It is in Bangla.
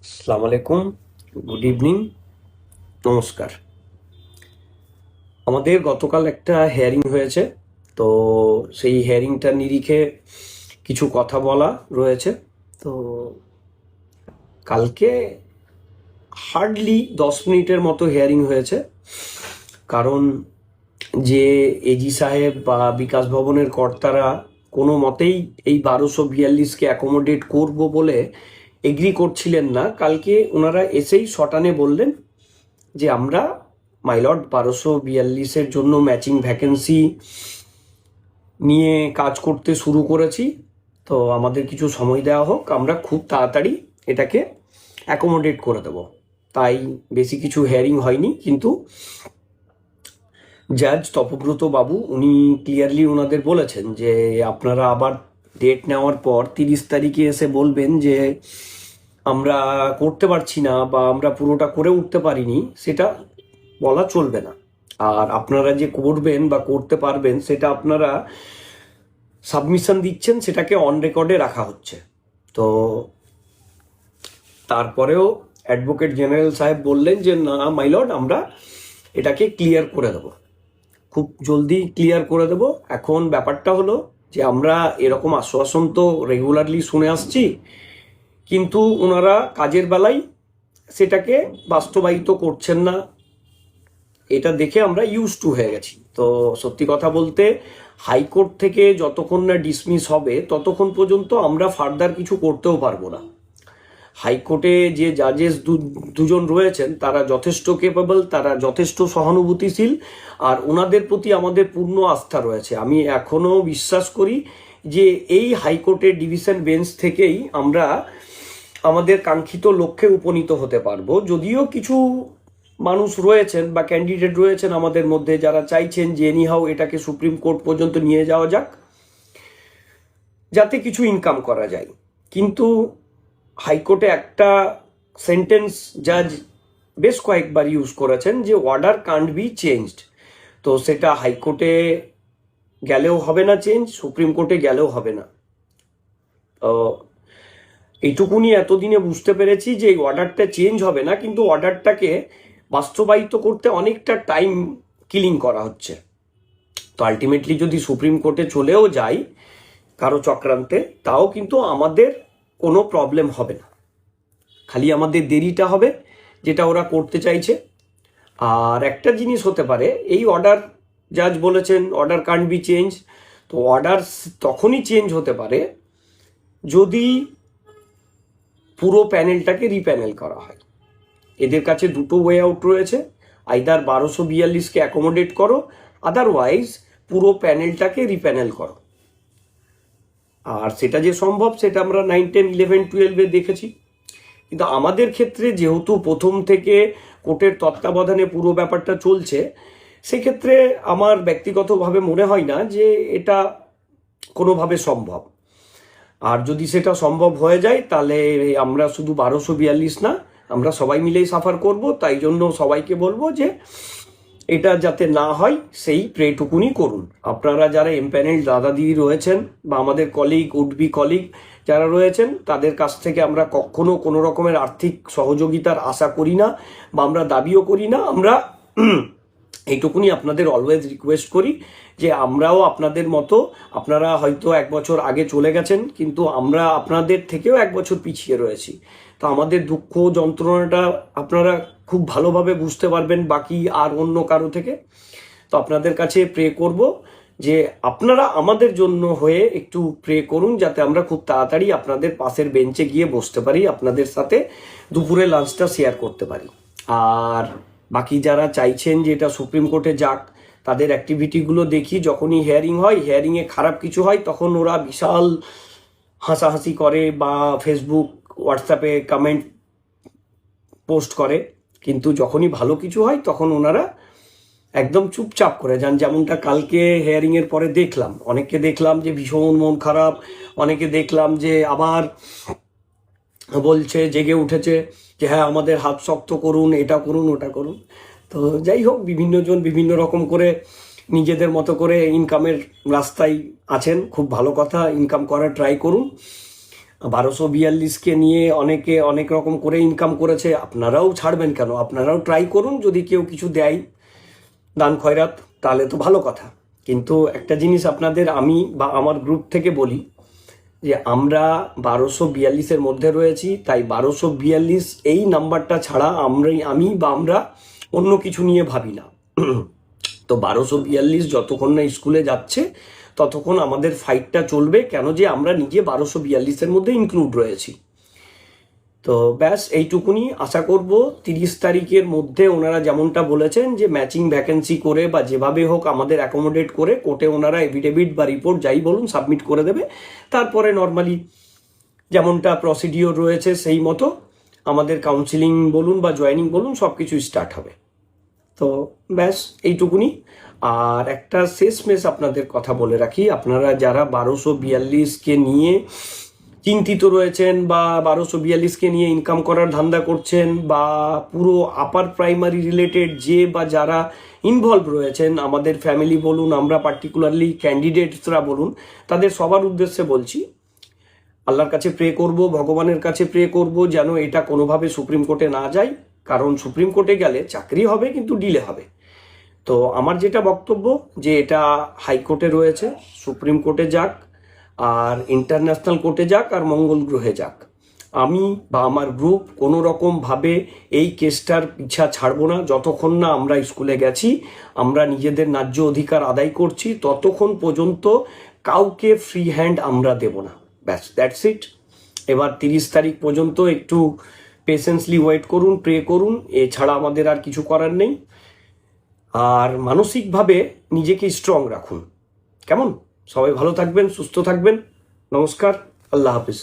আসসালামু আলাইকুম, গুড ইভিনিং, নমস্কার। আমাদের গতকাল একটা হিয়ারিং হয়েছে, তো সেই হিয়ারিংটা নিরিখে কিছু কথা বলা রয়েছে। তো কালকে হার্ডলি 10 মিনিটের মতো হিয়ারিং হয়েছে, কারণ যে এজি সাহেব বা বিকাশ ভবনের কর্তারা কোনো মতেই এই 1242-কে অ্যাকোমোডেট করব বলে এগ্রি করছিলেন না। কালকে ওনারা এসেই শটানে বললেন যে আমরা মাইলট 1242-এর জন্য ম্যাচিং ভ্যাকেন্সি নিয়ে কাজ করতে শুরু করেছি, তো আমাদের কিছু সময় দেওয়া হোক, আমরা খুব তাড়াতাড়ি এটাকে অ্যাকোমোডেট করে দেব। তাই বেশি কিছু হিয়ারিং হয়নি, কিন্তু জাজ তপব্রত বাবু উনি ক্লিয়ারলি ওনাদের বলেছেন যে আপনারা আবার ডেট নেওয়ার পর 30 তারিখে এসে বলবেন যে আমরা করতে পারছি না বা আমরা পুরোটা করে উঠতে পারিনি, সেটা বলা চলবে না। আর আপনারা যে করবেন বা করতে পারবেন সেটা আপনারা সাবমিশন দিচ্ছেন, সেটাকে অন রেকর্ডে রাখা হচ্ছে। তো তারপরেও অ্যাডভোকেট জেনারেল সাহেব বললেন যে না মাইলর্ড, আমরা এটাকে ক্লিয়ার করে দেবো, খুব জলদি ক্লিয়ার করে দেবো। এখন ব্যাপারটা হলো যে আমরা এরকম আশ্বাসন তো রেগুলারলি শুনে আসছি, কিন্তু ওনারা কাজের বেলায় সেটাকে বাস্তবায়িত করছেন না। এটা দেখে আমরা ইউজ টু হয়ে গেছি। তো সত্যি কথা বলতে হাইকোর্ট থেকে যতক্ষণ না ডিসমিস হবে ততক্ষণ পর্যন্ত আমরা ফার্দার কিছু করতেও পারবো না। হাইকোর্টে যে জাজেস দুজন রয়েছেন তারা যথেষ্ট কেপেবল, তারা যথেষ্ট সহানুভূতিশীল, আর ওনাদের প্রতি আমাদের পূর্ণ আস্থা রয়েছে। আমি এখনো বিশ্বাস করি যে এই হাইকোর্টের ডিভিশন বেঞ্চ থেকেই আমরা আমাদের কাঙ্ক্ষিত লক্ষ্যে উপনীত হতে পারবো। যদিও কিছু মানুষ রয়েছেন বা ক্যান্ডিডেট রয়েছেন আমাদের মধ্যে যারা চাইছেন যে এনিহাও এটাকে সুপ্রিম কোর্ট পর্যন্ত নিয়ে যাওয়া যাক, যাতে কিছু ইনকাম করা যায়। কিন্তু হাইকোর্টে একটা সেন্টেন্স জাজ বেশ কয়েকবার ইউজ করেছেন যে অর্ডার কান্ট বি চেঞ্জড। তো সেটা হাইকোর্টে গেলেও হবে না চেঞ্জ, সুপ্রিম কোর্টে গেলেও হবে না। এইটুকুনি এতদিনে বুঝতে পেরেছি যে এই অর্ডারটা চেঞ্জ হবে না, কিন্তু অর্ডারটাকে বাস্তবায়িত করতে অনেকটা টাইম কিলিং করা হচ্ছে। তো আলটিমেটলি যদি সুপ্রিম কোর্টে চলেও যাই কারো চক্রান্তে, তাও কিন্তু আমাদের কোনো প্রবলেম হবে না, খালি আমাদের দেরিটা হবে যেটা ওরা করতে চাইছে। আর একটা জিনিস হতে পারে, এই অর্ডার জাজ বলেছেন অর্ডার কান্ট বি চেঞ্জ, তো অর্ডার তখনই চেঞ্জ হতে পারে যদি পুরো প্যানেলটাকে রিপ্যানেল করা হয়। এদের কাছে দুটো ওয়ে আউট রয়েছে, আইদার 1242-কে অ্যাকোমোডেট করো, আদারওয়াইজ পুরো প্যানেলটাকে রিপ্যানেল করো। আর সেটা যে সম্ভব সেটা আমরা 9, 10, 11, 12-এ দেখেছি। কিন্তু আমাদের ক্ষেত্রে যেহেতু প্রথম থেকে কোর্টের তত্ত্বাবধানে পুরো ব্যাপারটা চলছে, সেক্ষেত্রে আমার ব্যক্তিগতভাবে মনে হয় না যে এটা কোনোভাবে সম্ভব। আর যদি সেটা সম্ভব হয়ে যায় তাহলে আমরা শুধু 1242 না, আমরা সবাই মিলেই সাফার করব। তাই জন্য সবাইকে বলবো যে এটা যাতে না হয় সেই প্রেটুকুনি করুন। আপনারা যারা এমপ্যানেল দাদা দিদি রয়েছেন বা আমাদের কলিগ উডবি কলিগ যারা রয়েছেন, তাদের কাছ থেকে আমরা কখনো কোনো রকমের আর্থিক সহযোগিতার আশা করি না বা আমরা দাবিও করি না। আমরা এইটুকুনি আপনাদের অলওয়েজ রিকোয়েস্ট করি যে আমরাও আপনাদের মতো, আপনারা হয়তো 1 বছর আগে চলে গেছেন, কিন্তু আমরা আপনাদের থেকেও 1 বছর পিছিয়ে রয়েছি। তো আমাদের দুঃখ যন্ত্রণাটা আপনারা খুব ভালোভাবে বুঝতে পারবেন বাকি আর অন্য কারো থেকে। তো আপনাদের কাছে প্রে করব যে আপনারা আমাদের জন্য হয়ে একটু প্রে করুন, যাতে আমরা খুব তাড়াতাড়ি আপনাদের পাশের বেঞ্চে গিয়ে বসতে পারি, আপনাদের সাথে দুপুরে লাঞ্চটা শেয়ার করতে পারি। আর বাকি যারা চাইছেন যে এটা সুপ্রিম কোর্টে যাক, তাদের অ্যাক্টিভিটিগুলো দেখি। যখনই হিয়ারিং হয়, হিয়ারিংয়ে খারাপ কিছু হয়, তখন ওরা বিশাল হাসাহাসি করে বা ফেসবুক হোয়াটসঅ্যাপে কমেন্ট পোস্ট করে, কিন্তু যখনই ভালো কিছু হয় তখন ওনারা একদম চুপচাপ করে যান। যেমনটা কালকে হিয়ারিংয়ের পরে দেখলাম, অনেককে দেখলাম যে ভীষণ মন খারাপ, অনেকে দেখলাম যে আবার বলছে, জেগে উঠেছে যে হ্যাঁ আমাদের হাত শক্ত করুন, এটা করুন ওটা করুন। তো যাই হোক, বিভিন্ন জন বিভিন্ন রকম করে নিজেদের মতো করে ইনকামের রাস্তায় আছেন, খুব ভালো কথা, ইনকাম করার ট্রাই করুন। 1242কে নিয়ে অনেকে অনেক রকম করে ইনকাম করেছে, আপনারাও ছাড়বেন কেন? আপনারাও ট্রাই করুন, যদি কেউ কিছু দেয় দান খয়রাত তাহলে তো ভালো কথা। কিন্তু একটা জিনিস আপনাদের আমি বা আমার গ্রুপ থেকে বলি যে আমরা 1242-এর মধ্যে রয়েছি, তাই 1242 এই নাম্বারটা ছাড়া আমি বা আমরা অন্য কিছু নিয়ে ভাবি না। তো 1242 যতক্ষণ না স্কুলে যাচ্ছে ততক্ষণ আমাদের ফাইটটা চলবে, কেন যে আমরা নিজে 1242-এর মধ্যে ইনক্লুড রয়েছি। তো ব্যাস এইটুকুনি, আশা করব 30 তারিখের মধ্যে ওনারা যেমনটা বলেছেন যে ম্যাচিং ভ্যাকেন্সি করে বা যেভাবে হোক আমাদের অ্যাকোমোডেট করে কোর্টে ওনারা এফিডেভিট বা রিপোর্ট যাই বলুন সাবমিট করে দেবে। তারপরে নর্মালি যেমনটা প্রসিডিওর রয়েছে সেই মতো আমাদের কাউন্সিলিং বলুন বা জয়েনিং বলুন সব কিছু স্টার্ট হবে। তো ব্যাস এইটুকুনি। আর একটা শেষমেশ আপনাদের কথা বলে রাখি, আপনারা যারা 1242-কে নিয়ে চিন্তিত রয়েছেন বা 1242-কে নিয়ে ইনকাম করার ধান্দা করছেন বা পুরো আপার প্রাইমারি রিলেটেড যে বা যারা ইনভলভ রয়েছেন, আমাদের ফ্যামিলি বলুন, আমরা পার্টিকুলারলি ক্যান্ডিডেটসরা বলুন, তাদের সবার উদ্দেশ্যে বলছি আল্লাহর কাছে প্রে করব, ভগবানের কাছে প্রে করব যেন এটা কোনোভাবে সুপ্রিম কোর্টে না যায়, কারণ সুপ্রিম কোর্টে গেলে চাকরি হবে কিন্তু ডিলে হবে। তো আমার যেটা বক্তব্য যে এটা হাইকোর্টে রয়েছে, সুপ্রিম কোর্টে যাক আর ইন্টারন্যাশনাল কোর্টে যাক আর মঙ্গল গ্রহে যাক, আমি বা আমার গ্রুপ কোনো রকমভাবে এই কেসটার পিছা ছাড়বো না। যতক্ষণ না আমরা স্কুলে গেছি, আমরা নিজেদের ন্যায্য অধিকার আদায় করছি, ততক্ষণ পর্যন্ত কাউকে ফ্রি হ্যান্ড আমরা দেব না। ব্যাস, দ্যাটস ইট। এবার 30 তারিখ পর্যন্ত একটু পেশেন্সলি ওয়েট করুন, প্রে করুন, এছাড়া আমাদের আর কিছু করার নেই। আর মানসিকভাবে নিজেকে স্ট্রং রাখুন, কেমন? সবাই ভালো থাকবেন, সুস্থ থাকবেন। নমস্কার, আল্লাহ হাফিজ।